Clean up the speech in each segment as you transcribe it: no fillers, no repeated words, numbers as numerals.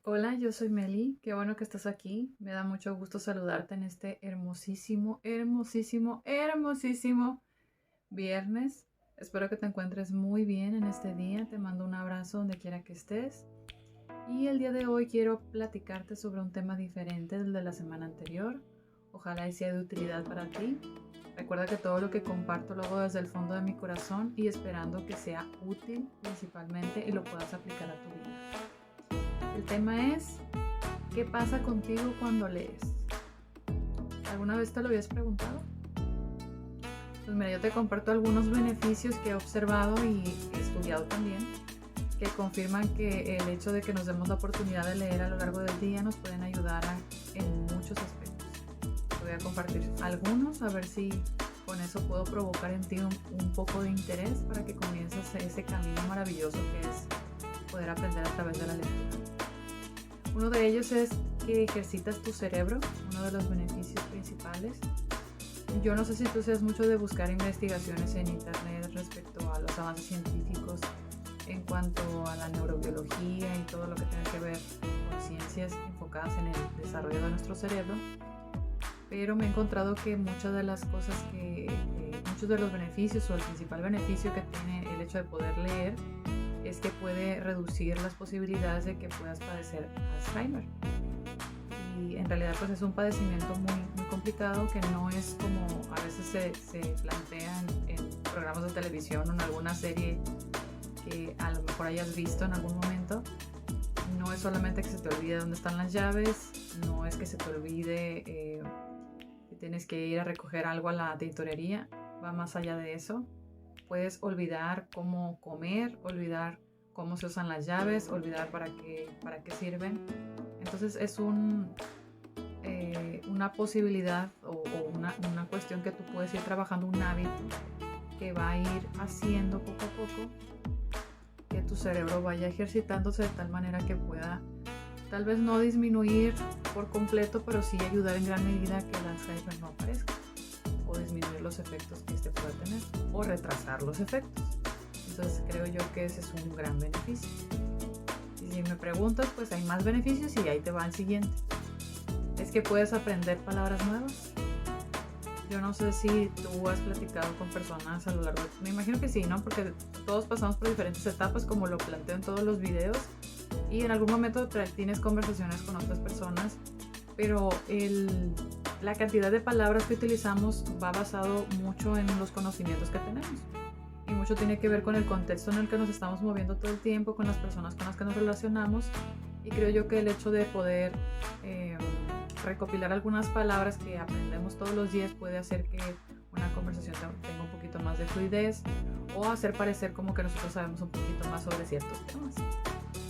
Hola, yo soy Meli, qué bueno que estás aquí. Me da mucho gusto saludarte en este hermosísimo, hermosísimo, hermosísimo viernes. Espero que te encuentres muy bien en este día. Te mando un abrazo donde quiera que estés. Y el día de hoy quiero platicarte sobre un tema diferente del de la semana anterior. Ojalá y sea de utilidad para ti. Recuerda que todo lo que comparto lo hago desde el fondo de mi corazón y esperando que sea útil principalmente y lo puedas aplicar a tu vida. El tema es, ¿qué pasa contigo cuando lees? ¿Alguna vez te lo habías preguntado? Pues mira, yo te comparto algunos beneficios que he observado y he estudiado también, que confirman que el hecho de que nos demos la oportunidad de leer a lo largo del día nos pueden ayudar en muchos aspectos. Te voy a compartir algunos, a ver si con eso puedo provocar en ti un poco de interés para que comiences ese camino maravilloso que es poder aprender a través de la lectura. Uno de ellos es que ejercitas tu cerebro, uno de los beneficios principales. Yo no sé si tú seas mucho de buscar investigaciones en internet respecto a los avances científicos en cuanto a la neurobiología y todo lo que tenga que ver con ciencias enfocadas en el desarrollo de nuestro cerebro, pero me he encontrado que muchas de las cosas muchos de los beneficios o el principal beneficio que tiene el hecho de poder leer es que puede reducir las posibilidades de que puedas padecer Alzheimer. Y en realidad pues es un padecimiento muy complicado que no es como a veces se plantea en programas de televisión o en alguna serie que a lo mejor hayas visto en algún momento. No es solamente que se te olvide dónde están las llaves, no es que se te olvide que tienes que ir a recoger algo a la tintorería, va más allá de eso. Puedes olvidar cómo comer, olvidar cómo se usan las llaves, olvidar para qué sirven. Entonces es una posibilidad o una cuestión que tú puedes ir trabajando, un hábito que va a ir haciendo poco a poco que tu cerebro vaya ejercitándose de tal manera que pueda tal vez no disminuir por completo, pero sí ayudar en gran medida a que el Alzheimer no aparezca, o disminuir los efectos que este pueda tener, o retrasar los efectos. Entonces creo yo que ese es un gran beneficio. Y si me preguntas, pues hay más beneficios y ahí te va el siguiente. Es que puedes aprender palabras nuevas. Yo no sé si tú has platicado con personas a lo largo de... Me imagino que sí, ¿no? Porque todos pasamos por diferentes etapas, como lo planteo en todos los videos, y en algún momento tienes conversaciones con otras personas, pero la cantidad de palabras que utilizamos va basado mucho en los conocimientos que tenemos. Y mucho tiene que ver con el contexto en el que nos estamos moviendo todo el tiempo, con las personas con las que nos relacionamos. Y creo yo que el hecho de poder recopilar algunas palabras que aprendemos todos los días puede hacer que una conversación tenga un poquito más de fluidez o hacer parecer como que nosotros sabemos un poquito más sobre ciertos temas.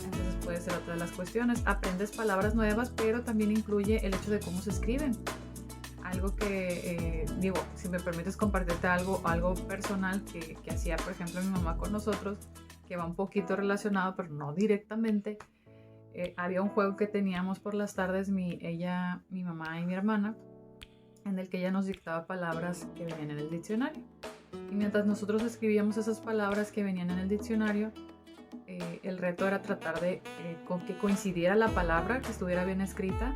Entonces puede ser otra de las cuestiones. Aprendes palabras nuevas, pero también incluye el hecho de cómo se escriben. Algo que, si me permites compartirte algo personal que hacía, por ejemplo, mi mamá con nosotros, que va un poquito relacionado, pero no directamente. Había un juego que teníamos por las tardes, mi mamá y mi hermana, en el que ella nos dictaba palabras que venían en el diccionario. Y mientras nosotros escribíamos esas palabras que venían en el diccionario, el reto era tratar de que coincidiera la palabra, que estuviera bien escrita,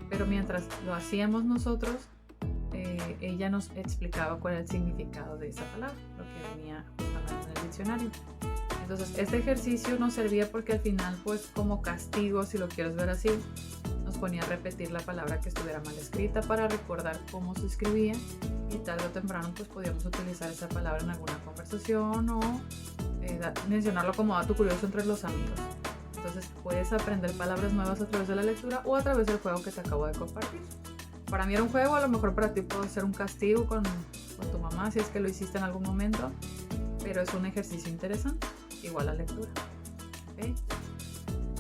pero mientras lo hacíamos nosotros, ella nos explicaba cuál era el significado de esa palabra, lo que venía justamente en el diccionario. Entonces este ejercicio nos servía porque al final, pues como castigo, si lo quieres ver así, nos ponía a repetir la palabra que estuviera mal escrita para recordar cómo se escribía, y tarde o temprano pues podíamos utilizar esa palabra en alguna conversación o mencionarlo como dato curioso entre los amigos. Entonces puedes aprender palabras nuevas a través de la lectura o a través del juego que te acabo de compartir. Para mí era un juego, a lo mejor para ti puede ser un castigo con tu mamá si es que lo hiciste en algún momento, pero es un ejercicio interesante, igual la lectura. ¿Okay?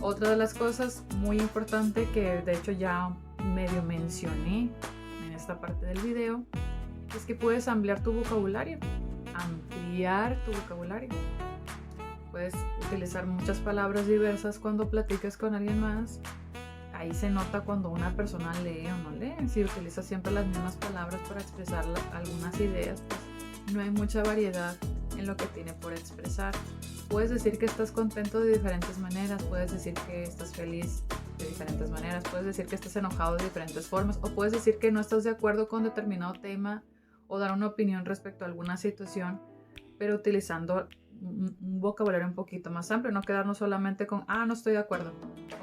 Otra de las cosas muy importante que de hecho ya medio mencioné en esta parte del video es que puedes ampliar tu vocabulario. Puedes utilizar muchas palabras diversas cuando platicas con alguien más. Ahí se nota cuando una persona lee o no lee. Si utiliza siempre las mismas palabras para expresar algunas ideas, pues no hay mucha variedad en lo que tiene por expresar. puedes decir que estás contento de diferentes maneras, puedes decir que estás feliz de diferentes maneras, puedes decir que estás enojado de diferentes formas, o puedes decir que no estás de acuerdo con determinado tema o dar una opinión respecto a alguna situación, pero utilizando un vocabulario un poquito más amplio, no quedarnos solamente con, no estoy de acuerdo,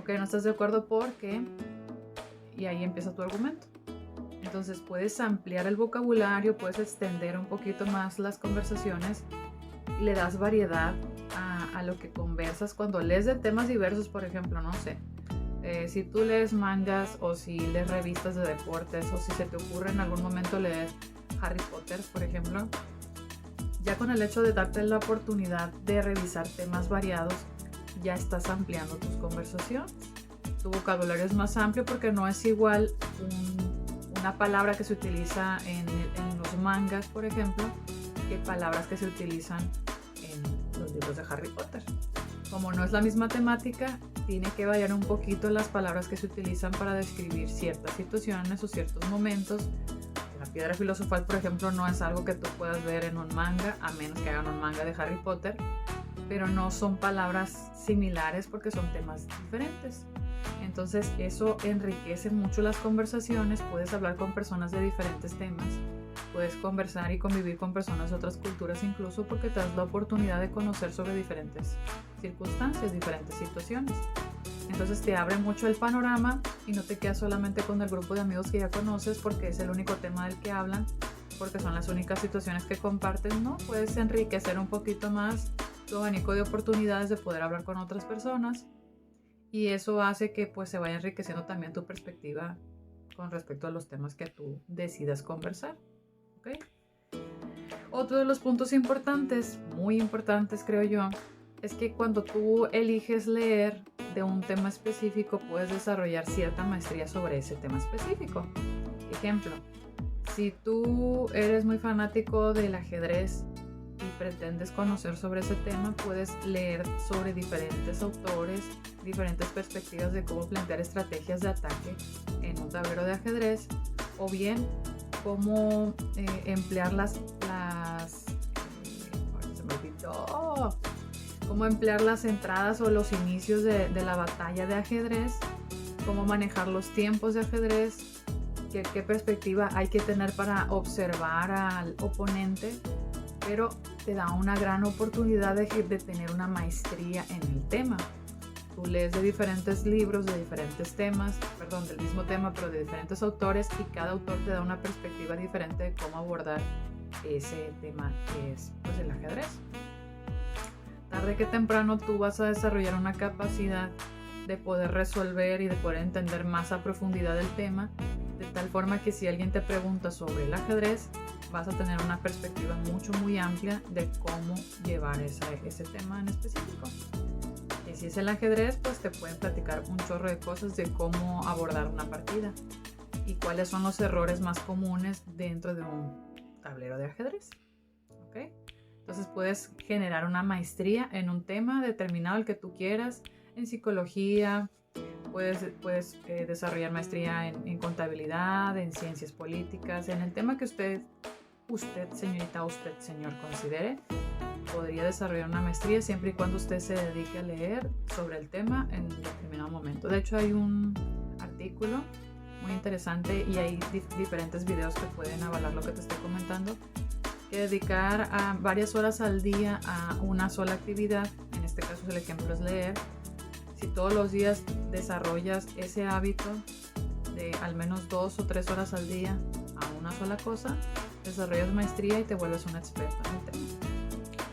ok, no estás de acuerdo porque, y ahí empieza tu argumento. Entonces puedes ampliar el vocabulario, puedes extender un poquito más las conversaciones, le das variedad a lo que conversas cuando lees de temas diversos. Por ejemplo, no sé, si tú lees mangas o si lees revistas de deportes o si se te ocurre en algún momento leer Harry Potter, por ejemplo, ya con el hecho de darte la oportunidad de revisar temas variados, ya estás ampliando tus conversaciones. Tu vocabulario es más amplio porque no es igual una palabra que se utiliza en los mangas, por ejemplo, que palabras que se utilizan en los libros de Harry Potter. Como no es la misma temática, tiene que variar un poquito las palabras que se utilizan para describir ciertas situaciones o ciertos momentos. La piedra filosofal, por ejemplo, no es algo que tú puedas ver en un manga, a menos que hagan un manga de Harry Potter, pero no son palabras similares porque son temas diferentes. Entonces eso enriquece mucho las conversaciones, puedes hablar con personas de diferentes temas, puedes conversar y convivir con personas de otras culturas incluso, porque te das la oportunidad de conocer sobre diferentes circunstancias, diferentes situaciones. Entonces te abre mucho el panorama y no te quedas solamente con el grupo de amigos que ya conoces porque es el único tema del que hablan, porque son las únicas situaciones que comparten, ¿no? Puedes enriquecer un poquito más tu abanico de oportunidades de poder hablar con otras personas, y eso hace que pues se vaya enriqueciendo también tu perspectiva con respecto a los temas que tú decidas conversar, ¿ok? Otro de los puntos importantes, muy importantes creo yo, es que cuando tú eliges leer de un tema específico, puedes desarrollar cierta maestría sobre ese tema específico. Ejemplo, si tú eres muy fanático del ajedrez y pretendes conocer sobre ese tema, puedes leer sobre diferentes autores, diferentes perspectivas de cómo plantear estrategias de ataque en un tablero de ajedrez, o bien cómo emplear cómo emplear las entradas o los inicios de la batalla de ajedrez, cómo manejar los tiempos de ajedrez, qué perspectiva hay que tener para observar al oponente, pero te da una gran oportunidad de tener una maestría en el tema. Tú lees de diferentes libros, de diferentes temas, del mismo tema, pero de diferentes autores, y cada autor te da una perspectiva diferente de cómo abordar ese tema que es pues, el ajedrez. Tarde que temprano tú vas a desarrollar una capacidad de poder resolver y de poder entender más a profundidad el tema, de tal forma que si alguien te pregunta sobre el ajedrez, vas a tener una perspectiva muy amplia de cómo llevar ese tema en específico. Y si es el ajedrez, pues te pueden platicar un chorro de cosas de cómo abordar una partida y cuáles son los errores más comunes dentro de un tablero de ajedrez. ¿Okay? Entonces puedes generar una maestría en un tema determinado, el que tú quieras, en psicología, puedes desarrollar maestría en contabilidad, en ciencias políticas, en el tema que usted señorita, usted señor considere. Podría desarrollar una maestría siempre y cuando usted se dedique a leer sobre el tema en determinado momento. De hecho, hay un artículo muy interesante y hay diferentes videos que pueden avalar lo que te estoy comentando, que dedicar a varias horas al día a una sola actividad, en este caso el ejemplo es leer. Si todos los días desarrollas ese hábito de al menos 2 o 3 horas al día a una sola cosa, desarrollas maestría y te vuelves un experto en el tema.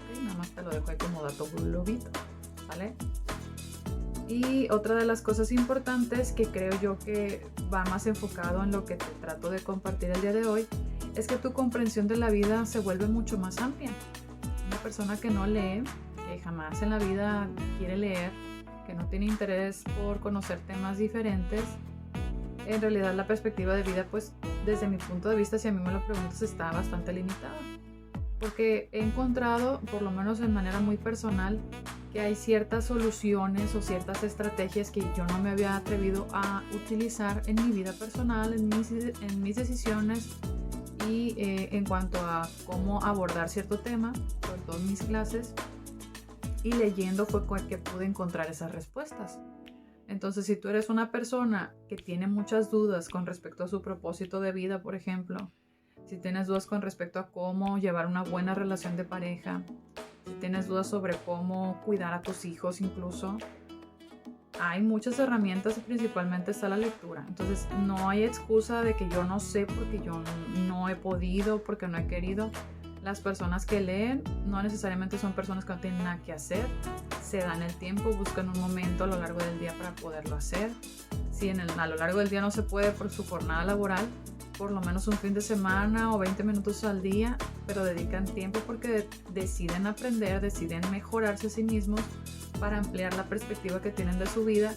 ¿Okay? Nada más te lo dejo ahí como dato globito, ¿vale? Y otra de las cosas importantes que creo yo que va más enfocado en lo que te trato de compartir el día de hoy, es que tu comprensión de la vida se vuelve mucho más amplia. Una persona que no lee, que jamás en la vida quiere leer, que no tiene interés por conocer temas diferentes, en realidad la perspectiva de vida, pues desde mi punto de vista, si a mí me lo preguntas, está bastante limitada. Porque he encontrado, por lo menos de manera muy personal, que hay ciertas soluciones o ciertas estrategias que yo no me había atrevido a utilizar en mi vida personal, en mis decisiones y en cuanto a cómo abordar cierto tema, sobre todo en mis clases. y leyendo fue que pude encontrar esas respuestas. Entonces, si tú eres una persona que tiene muchas dudas con respecto a su propósito de vida, por ejemplo, si tienes dudas con respecto a cómo llevar una buena relación de pareja, si tienes dudas sobre cómo cuidar a tus hijos incluso, hay muchas herramientas y principalmente está la lectura. Entonces no hay excusa de que yo no sé porque yo no he podido, porque no he querido. Las personas que leen no necesariamente son personas que no tienen nada que hacer. Se dan el tiempo, buscan un momento a lo largo del día para poderlo hacer. Si a lo largo del día no se puede por su jornada laboral, por lo menos un fin de semana o 20 minutos al día, pero dedican tiempo porque deciden aprender, deciden mejorarse a sí mismos para ampliar la perspectiva que tienen de su vida.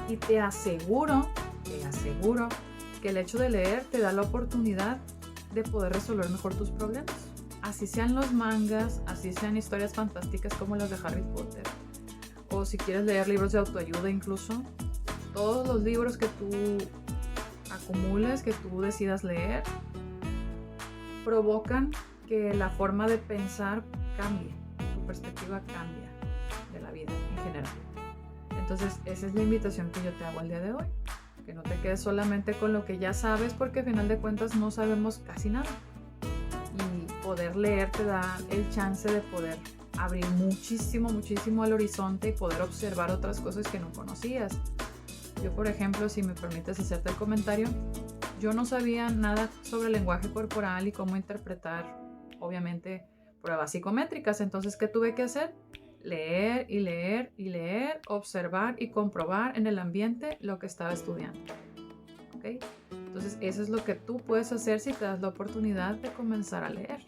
Y te aseguro que el hecho de leer te da la oportunidad de poder resolver mejor tus problemas. Así sean los mangas, así sean historias fantásticas como las de Harry Potter, o si quieres leer libros de autoayuda incluso, todos los libros que tú acumules, que tú decidas leer, provocan que la forma de pensar cambie, tu perspectiva cambia de la vida en general. Entonces esa es la invitación que yo te hago el día de hoy, que no te quedes solamente con lo que ya sabes, porque al final de cuentas no sabemos casi nada, y poder leer te da el chance de poder abrir muchísimo el horizonte y poder observar otras cosas que no conocías. Yo, por ejemplo, si me permites hacerte el comentario, yo no sabía nada sobre el lenguaje corporal y cómo interpretar, obviamente, pruebas psicométricas. Entonces, ¿qué tuve que hacer? Leer y leer y leer, observar y comprobar en el ambiente lo que estaba estudiando. ¿Ok? Entonces, eso es lo que tú puedes hacer si te das la oportunidad de comenzar a leer.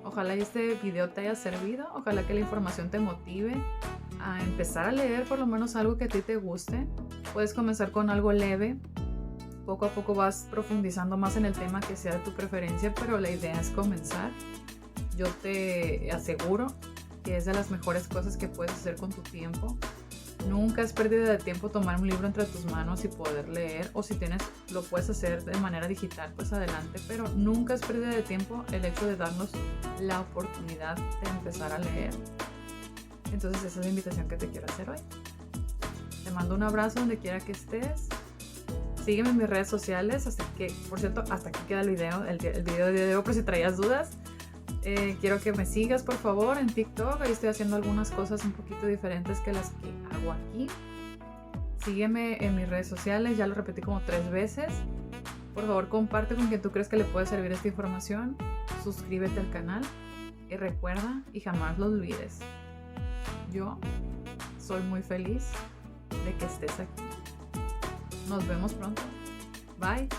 Ojalá este video te haya servido, ojalá que la información te motive a empezar a leer por lo menos algo que a ti te guste. Puedes comenzar con algo leve, poco a poco vas profundizando más en el tema que sea de tu preferencia, pero la idea es comenzar. Yo te aseguro que es de las mejores cosas que puedes hacer con tu tiempo. Nunca es pérdida de tiempo tomar un libro entre tus manos y poder leer, o si lo puedes hacer de manera digital, pues adelante, pero nunca es pérdida de tiempo el hecho de darnos la oportunidad de empezar a leer. Entonces esa es la invitación que te quiero hacer hoy. Te mando un abrazo donde quiera que estés. Sígueme en mis redes sociales, por cierto, hasta aquí queda el video de hoy, por si traías dudas. Quiero que me sigas, por favor, en TikTok. Ahí estoy haciendo algunas cosas un poquito diferentes que las que hago aquí. Sígueme en mis redes sociales, ya lo repetí como 3 veces. Por favor, comparte con quien tú crees que le puede servir esta información. Suscríbete al canal y recuerda y jamás lo olvides. Yo soy muy feliz de que estés aquí. Nos vemos pronto. Bye.